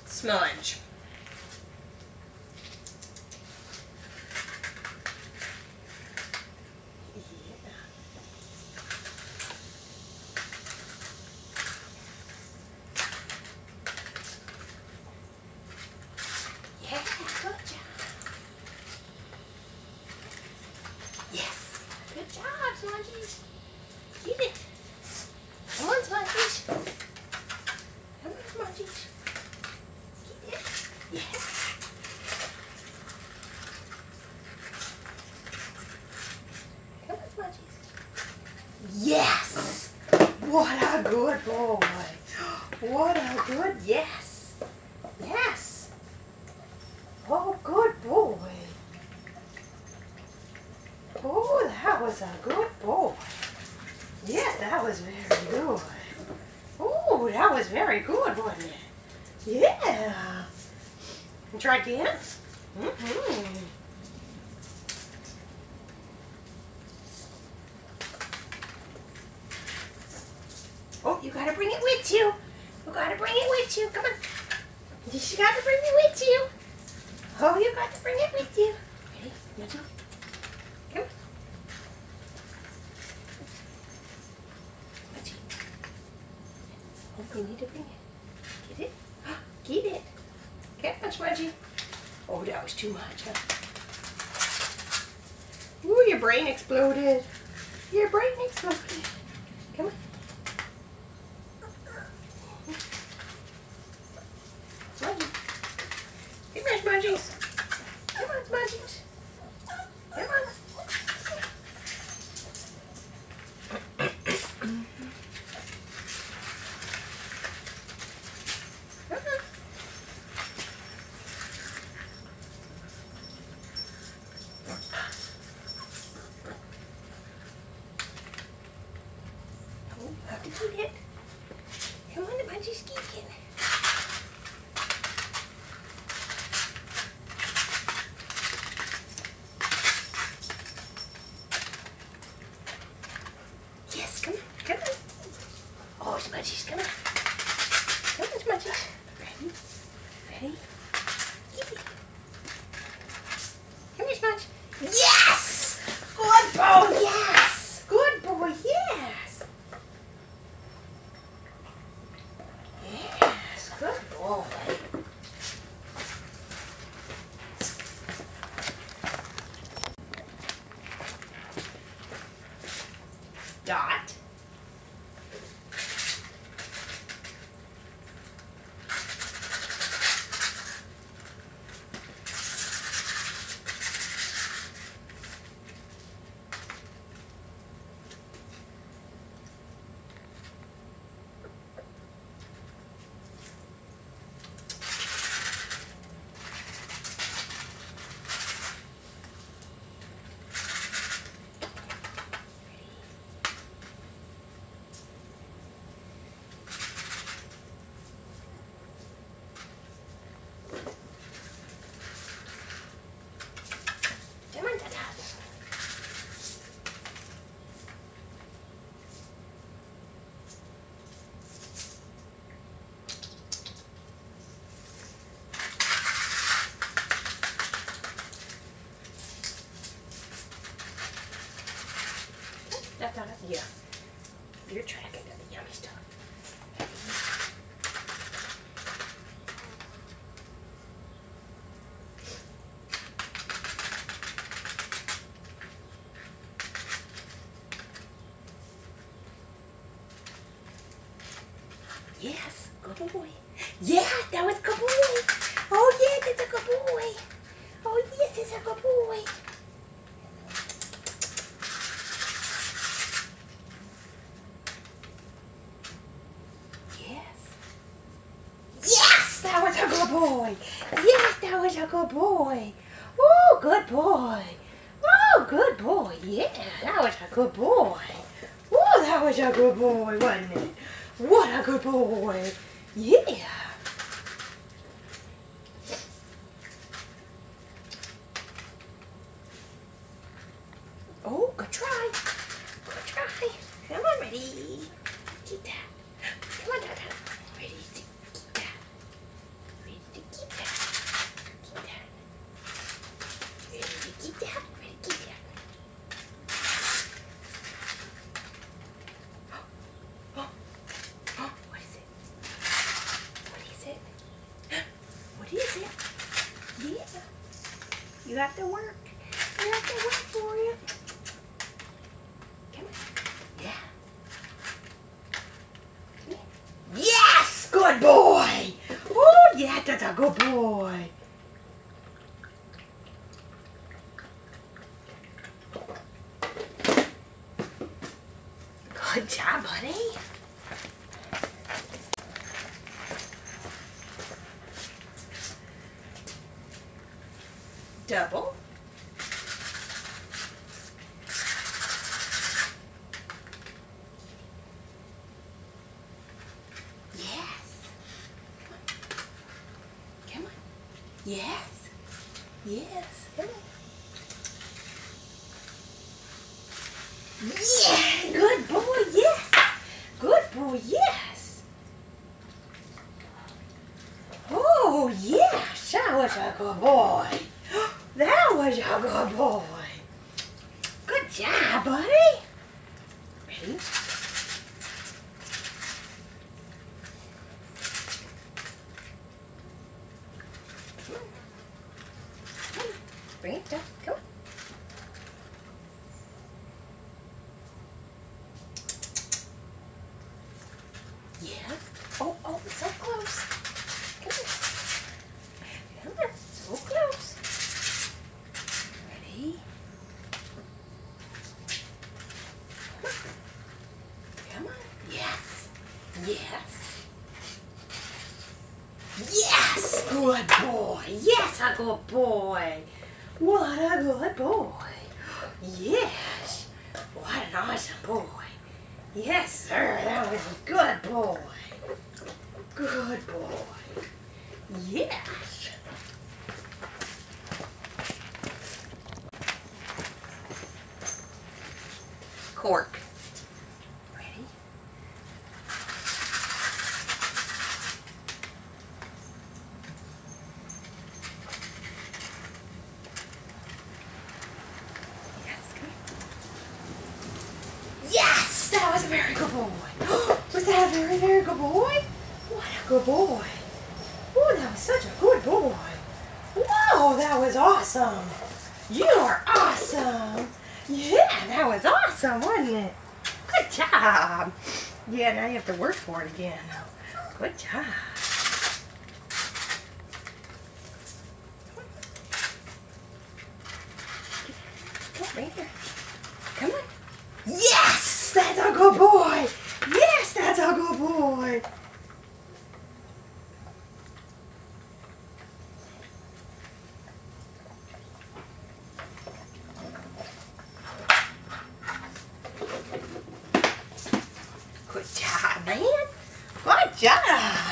Smudge. Yeah, good job. Yes, good job, Smudgies. Get it. Come on, Smudgies. Come on, Smudgies. Get it. Yeah. Come on, Smudgies. Yes. What a good boy. What a good yes. Yes. Oh, good boy. Oh, that was a good boy. Yes, that was very good. Oh, that was very good, wasn't it? Yeah. Try again? Mm-hmm. Oh, you gotta bring it with you. You gotta bring it with you. Come on. You gotta bring it with you. Oh, you got to bring it with you. Ready? You do? Come. Smudgy. Oh, you need to bring it. Get it? Get it. Get on, Smudgy. Oh, that was too much, huh? Ooh, your brain exploded. Your brain exploded. Come on. Smudgy. Come on, Smudgies. Come on, Smudgies. Come on. Oh, you have to eat it. Come on, the Smudgies, keep it. Yes, come on, come on. Oh, Smudgies, come on. Come on, Smudgies. Ready? Ready? Get it. Come here, Smudge. Yes! Good boy, yes! Good boy, yes! Yes, good boy. Dot. Come on, Dada. Dada, yeah. You're tracking the yummy stuff. Yes, good boy. Yeah, that was a good boy. Oh, yeah, that's a good boy. Oh, yes, it's a good boy. Yes. Yes, that was a good boy. Yes, that was a good boy. Oh, good boy. Oh, good boy. Yeah, that was a good boy. Oh, that was a good boy, wasn't it? What a good boy. Yeah. Oh, good try. Good try. Come on, ready. Get that. Come on, Dada. Ready. You have to work. You have to work for you. Come on. Yeah. Yes! Good boy! Oh, yeah, that's a good boy. Good job, buddy. Double. Yes. Come on. Yes. Yes. Come on. Yeah. Good boy. Yes. Good boy. Yes. Oh, yes. That was a good boy. That was a good boy. Good job, buddy. Ready? Bring it down. Come on. Yes. Oh, oh, so close. Come on. Come on. So close. Ready? Come on. Yes. Yes. Yes. Good boy. Yes, a good boy. What a good boy. Yes. What an awesome boy. Yes, sir. That was a good boy. Good boy. Yes. Cork. Ready? Yes, come here. Yes! That was a very good boy. Was that a very, very good boy? What a good boy. Oh, that was such a good boy. Whoa, that was awesome. You are awesome. Yeah, that was awesome, wasn't it? Good job. Yeah, now you have to work for it again. Good job. Come right here. Come on. Yes, that's a good boy. Yes, that's a good boy. Good job, man. Good job.